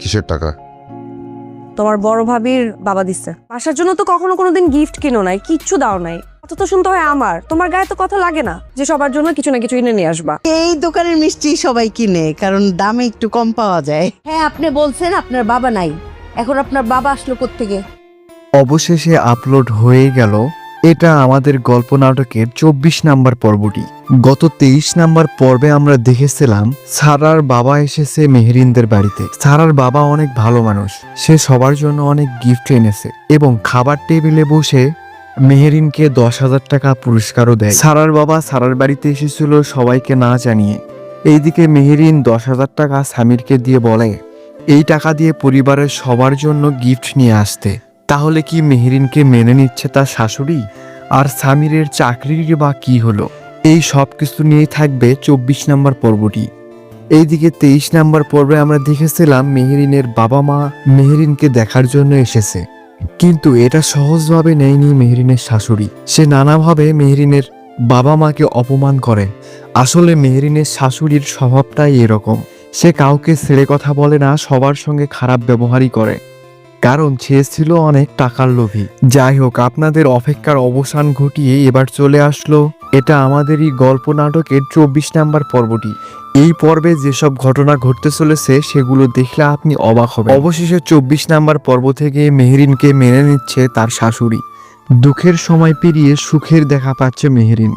কিসের টাকা? তোমার বড় ভাবির বাবা দিচ্ছে। বাসার জন্য তো কখনো কোনোদিন গিফট কিনো নাই, কিচ্ছু দাও নাই। কথা তো শুনতে হয় আমার, তোমার গায়ে তো কথা লাগে না যে সবার জন্য কিছু না কিছু এনে নিয়ে আসবা। এই দোকানের মিষ্টি সবাই কিনে, কারণ দামে একটু কম পাওয়া যায়। হ্যাঁ, আপনি বলছেন আপনার বাবা নাই, এখন আপনার বাবা আসলো কোত্থেকে? অবশেষে আপলোড হয়ে গেল এটা আমাদের গল্প নাটকের 24 নাম্বার পর্বটি। গত 23 নাম্বার পর্বে আমরা দেখেছিলাম সারার বাবা এসেছে মেহেরিনদের বাড়িতে। সারার বাবা অনেক ভালো মানুষ, সে সবার জন্য অনেক গিফট এনেছে এবং খাবার টেবিলে বসে মেহেরিনকে 10,000 টাকা পুরস্কারও দেয়। সারার বাবা সারার বাড়িতে এসেছিল সবাইকে না জানিয়ে। এইদিকে মেহেরিন 10,000 টাকা সামিরকে দিয়ে বলে এই টাকা দিয়ে পরিবারের সবার জন্য গিফট নিয়ে আসতে। তাহলে কি মেহেরিনকে মেনে নিচ্ছে তার শাশুড়ি? আর সামিরের চাকরির বা কি হলো? এই সব কিছু নিয়েই থাকবে 24 নাম্বার পর্বটি। এইদিকে 23 নাম্বার পর্বে আমরা দেখেছিলাম মেহেরিনের বাবা মা মেহেরিনকে দেখার জন্য এসেছে, কিন্তু এটা সহজভাবে নেয়নি মেহেরিনের শাশুড়ি। সে নানাভাবে মেহেরিনের বাবা মাকে অপমান করে। আসলে মেহেরিনের শাশুড়ির স্বভাবটাই এরকম, সে কাউকে ছেড়ে কথা বলে না, সবার সঙ্গে খারাপ ব্যবহারই করে, কারণ সে ছিল অনেক টাকার লোভী। যাই হোক, আপনাদের অপেক্ষার অবসান ঘটিয়ে এবার চলে আসলো এটা আমাদেরই গল্প নাটকের 24 নাম্বার পর্বটি। এই পর্বে যেসব ঘটনা ঘটতে চলেছে সেগুলো দেখলে আপনি অবাক হবেন। অবশেষে 24 নাম্বার পর্ব থেকে মেহেরিনকে মেনে নিচ্ছে তার শাশুড়ি। দুঃখের সময় পেরিয়ে সুখের দেখা পাচ্ছে মেহেরিন।